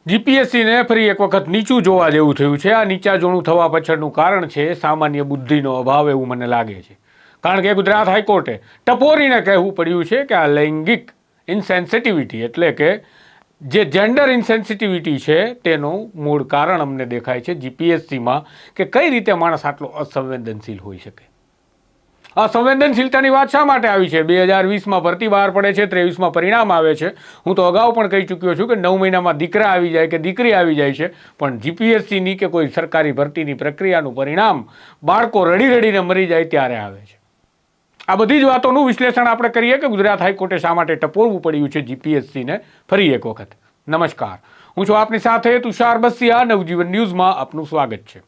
જીપીએસસીને ફરી એક વખત નીચું જોવા જેવું થયું છે. આ નીચા જોણું થવા પાછળનું કારણ છે સામાન્ય બુદ્ધિનો અભાવ, એવું મને લાગે છે. કારણ કે ગુજરાત હાઈકોર્ટે ટપોરીને કહેવું પડ્યું છે કે આ લૈંગિક ઇનસેન્સિટિવિટી એટલે કે જે જેન્ડર ઇનસેન્સિટિવિટી છે તેનું મૂળ કારણ અમને દેખાય છે જીપીએસસીમાં, કે કઈ રીતે માણસ આટલો અસંવેદનશીલ હોઈ શકે. અસંવેદનશીલતાની વાત શા માટે આવી છે? 2020માં ભરતી બહાર પડે છે, 23માં પરિણામ આવે છે. હું તો અગાઉ પણ કહી ચૂક્યો છું કે 9 મહિનામાં દીકરા આવી જાય કે દીકરી આવી જાય છે, પણ જીપીએસસીની કે કોઈ સરકારી ભરતીની પ્રક્રિયાનું પરિણામ બાળકો રડી રડીને મરી જાય ત્યારે આવે છે. આ બધી જ વાતોનું વિશ્લેષણ આપણે કરીએ કે ગુજરાત હાઈકોર્ટે શા માટે ટપોરવું પડ્યું છે જીપીએસસીને ફરી એક વખત. નમસ્કાર, હું છું આપની સાથે તુષાર બસિયા. નવજીવન ન્યૂઝમાં આપનું સ્વાગત છે.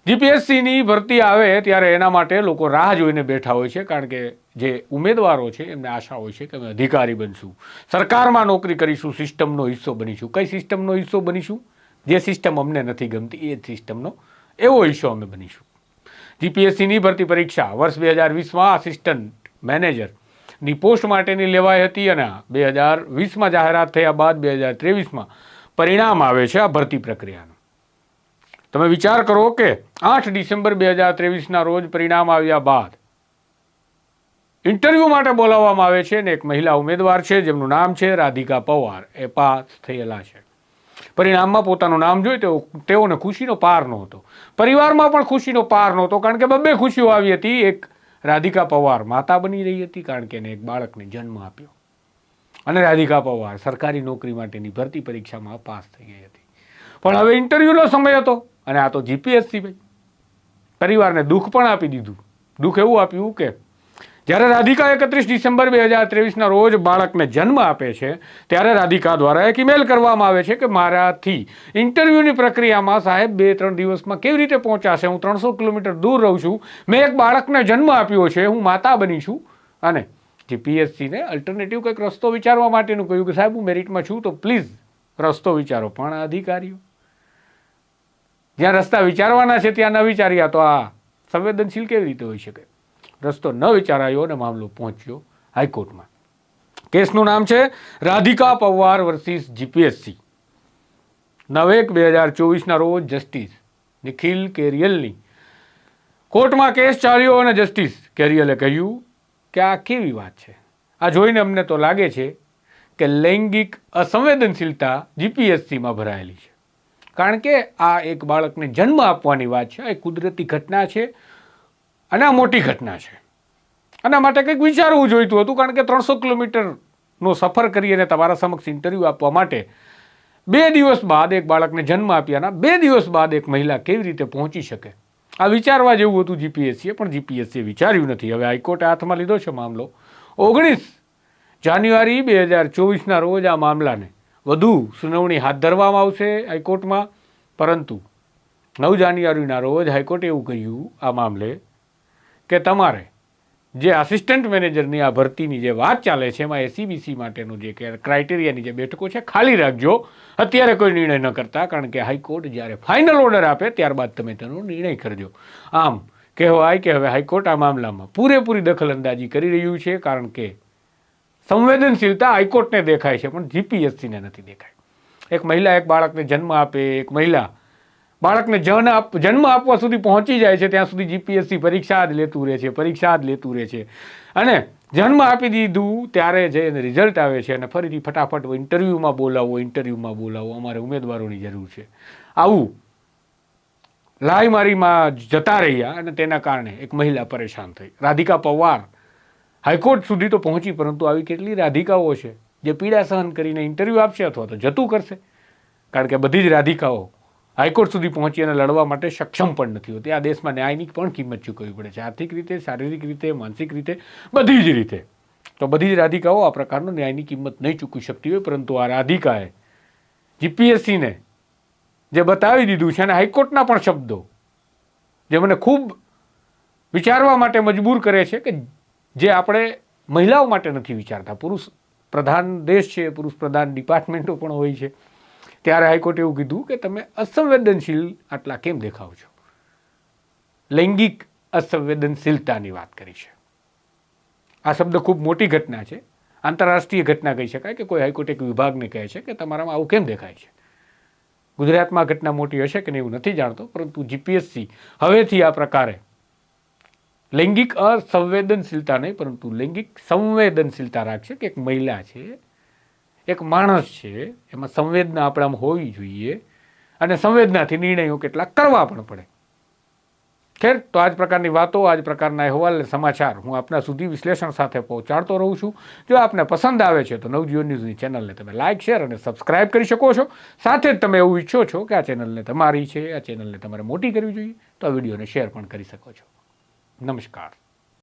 જીપીએસસીની ભરતી આવે ત્યારે એના માટે લોકો રાહ જોઈને બેઠા હોય છે, કારણ કે જે ઉમેદવારો છે એમને આશા હોય છે કે અમે અધિકારી બનશું, સરકારમાં નોકરી કરીશું, સિસ્ટમનો હિસ્સો બનીશું. કઈ સિસ્ટમનો હિસ્સો બનીશું? જે સિસ્ટમ અમને નથી ગમતી એ સિસ્ટમનો એવો હિસ્સો અમે બનીશું. જીપીએસસીની ભરતી પરીક્ષા વર્ષ 2020માં આસિસ્ટન્ટ મેનેજરની પોસ્ટ માટેની લેવાઈ હતી અને 2020માં જાહેરાત થયા બાદ 2023માં પરિણામ આવે છે આ ભરતી પ્રક્રિયાનું. તમે વિચાર કરો કે 8 ડિસેમ્બર 2023ના રોજ પરિણામ આવ્યા બાદ ઇન્ટરવ્યૂ માટે બોલાવવામાં આવે છે, ને એક મહિલા ઉમેદવાર છે જેમનું નામ છે રાધિકા પવાર, એ પાસ થયેલા છે. પરિણામમાં પોતાનું નામ જોઈ તેઓને ખુશીનો પાર નહોતો, પરિવારમાં પણ ખુશીનો પાર નહોતો, કારણ કે બબ્બે ખુશીઓ આવી હતી. એક, રાધિકા પવાર માતા બની રહી હતી કારણ કે એને એક બાળકને જન્મ આપ્યો, અને રાધિકા પવાર સરકારી નોકરી માટેની ભરતી પરીક્ષામાં પાસ થઈ ગઈ હતી. પણ હવે ઇન્ટરવ્યૂનો સમય હતો અને આ તો જીપીએસસી ભાઈ પરિવારને દુઃખ પણ આપી દીધું. દુઃખ એવું આપ્યું કે જ્યારે રાધિકા 31 ડિસેમ્બર 2023ના રોજ બાળકને જન્મ આપે છે ત્યારે રાધિકા દ્વારા એક ઈમેલ કરવામાં આવે છે કે મારાથી ઇન્ટરવ્યૂની પ્રક્રિયામાં સાહેબ 2-3 દિવસમાં કેવી રીતે પહોંચાશે? હું 300 કિલોમીટર દૂર રહું છું, મેં એક બાળકને જન્મ આપ્યો છે, હું માતા બની છું. અને જીપીએસસીને અલ્ટરનેટિવ કંઈક રસ્તો વિચારવા માટેનું કહ્યું કે સાહેબ હું મેરિટમાં છું તો પ્લીઝ રસ્તો વિચારો. પણ અધિકારીઓ જ્યાં રસ્તા વિચારવાના છે ત્યાં ન વિચાર્યા તો આ સંવેદનશીલ કેવી રીતે હોઈ શકે? રસ્તો ન વિચારાયો અને મામલો પહોંચ્યો હાઈકોર્ટમાં. કેસનું નામ છે રાધિકા પવાર વર્સિસ જીપીએસસી. 9/1/2024ના રોજ જસ્ટિસ નિખિલ કેરિયલની કોર્ટમાં કેસ ચાલ્યો અને જસ્ટિસ કેરિયલે કહ્યું કે આ કેવી વાત છે? આ જોઈને અમને તો લાગે છે કે લૈંગિક અસંવેદનશીલતા જીપીએસસીમાં ભરાયેલી છે, કારણ કે આ એક બાળકને જન્મ આપવાની વાત છે, આ એક કુદરતી ઘટના છે અને આ મોટી ઘટના છે. આના માટે કંઈક વિચારવું જોઈતું હતું, કારણ કે 300 કિલોમીટરનો સફર કરી અને તમારા સમક્ષ ઇન્ટરવ્યૂ આપવા માટે 2 દિવસ બાદ એક બાળકને જન્મ આપ્યાના 2 દિવસ બાદ એક મહિલા કેવી રીતે પહોંચી શકે? આ વિચારવા જેવું હતું જીપીએસસીએ, પણ જીપીએસસીએ વિચાર્યું નથી. હવે હાઈકોર્ટે હાથમાં લીધો છે મામલો. 19 જાન્યુઆરી 2024ના રોજ આ મામલાને વધુ સુનાવણી હાથ ધરવામાં આવશે હાઈકોર્ટમાં, પરંતુ 9 જાન્યુઆરીના રોજ હાઈકોર્ટે એવું કહ્યું આ મામલે કે તમારે જે આસિસ્ટન્ટ મેનેજરની આ ભરતીની જે વાત ચાલે છે એમાં એસીબીસી માટેનું જે ક્રાઇટેરિયાની જે બેઠકો છે ખાલી રાખજો, અત્યારે કોઈ નિર્ણય ન કરતા, કારણ કે હાઈકોર્ટ જ્યારે ફાઇનલ ઓર્ડર આપે ત્યારબાદ તમે તેનો નિર્ણય કરજો. આમ કહેવાય કે હવે હાઈકોર્ટ આ મામલામાં પૂરેપૂરી દખલઅંદાજી કરી રહ્યું છે, કારણ કે સંવેદનશીલતા હાઈકોર્ટને દેખાય છે પણ જીપીએસસીને નથી દેખાય. એક મહિલા એક બાળકને જન્મ આપે, એક મહિલા બાળકને જન્મ આપવા સુધી પહોંચી જાય છે ત્યાં સુધી જીપીએસસી પરીક્ષા જ લેતું રહે છે. અને જન્મ આપી દીધું ત્યારે જઈને રિઝલ્ટ આવે છે અને ફરીથી ફટાફટ ઇન્ટરવ્યૂમાં બોલાવો, અમારે ઉમેદવારોની જરૂર છે. આવું લાઈમારીમાં જતા રહ્યા અને તેના કારણે એક મહિલા પરેશાન થઈ. રાધિકા પવાર હાઈકોર્ટ સુધી તો પહોંચી, પરંતુ આવી કેટલી રાધિકાઓ છે જે પીડા સહન કરીને ઇન્ટરવ્યૂ આપશે અથવા તો જતું કરશે, કારણ કે બધી જ રાધિકાઓ હાઈકોર્ટ સુધી પહોંચી અને લડવા માટે સક્ષમ પણ નથી હોતી. આ દેશમાં ન્યાયની પણ કિંમત ચૂકવવી પડે છે, આર્થિક રીતે, શારીરિક રીતે, માનસિક રીતે, બધી જ રીતે. તો બધી જ રાધિકાઓ આ પ્રકારનો ન્યાયની કિંમત નહીં ચૂકવી શકતી હોય, પરંતુ આ રાધિકાએ જીપીએસસીને જે બતાવી દીધું છે અને હાઈકોર્ટના પણ શબ્દો જે મને ખૂબ વિચારવા માટે મજબૂર કરે છે કે જે આપણે મહિલાઓ માટે નથી વિચારતા. પુરુષ પ્રધાન દેશ છે, પુરુષ પ્રધાન ડિપાર્ટમેન્ટો પણ હોય છે, ત્યારે હાઈકોર્ટે એવું કીધું કે તમે અસંવેદનશીલ આટલા કેમ દેખાવ છો? લૈંગિક અસંવેદનશીલતાની વાત કરી છે. આ શબ્દ ખૂબ મોટી ઘટના છે આંતરરાષ્ટ્રીય ઘટના કહી શકાય કે કોઈ હાઈકોર્ટ એક વિભાગને કહે છે કે તમારામાં આવું કેમ દેખાય છે. ગુજરાતમાં ઘટના મોટી હશે કે નહીં એવું નથી જાણતો, પરંતુ જીપીએસસી હવેથી આ પ્રકારે લૈંગિક અસંવેદનશીલતા નહીં પરંતુ લૈંગિક સંવેદનશીલતા રાખશે કે એક મહિલા છે, એક માણસ છે, એમાં સંવેદના આપણામાં હોવી જોઈએ અને સંવેદનાથી નિર્ણયો કેટલાક કરવા પણ પડે. ખેર, તો આ જ પ્રકારની વાતો, આ જ પ્રકારના અહેવાલ અને સમાચાર હું આપના સુધી વિશ્લેષણ સાથે પહોંચાડતો રહું છું. જો આપને પસંદ આવે છે તો નવજીવન ન્યૂઝની ચેનલને તમે લાઇક, શેર અને સબસ્ક્રાઇબ કરી શકો છો. સાથે જ તમે એવું ઈચ્છો છો કે આ ચેનલને તમારી છે, આ ચેનલને તમારે મોટી કરવી જોઈએ, તો આ વિડીયોને શેર પણ કરી શકો છો. નમસ્કાર.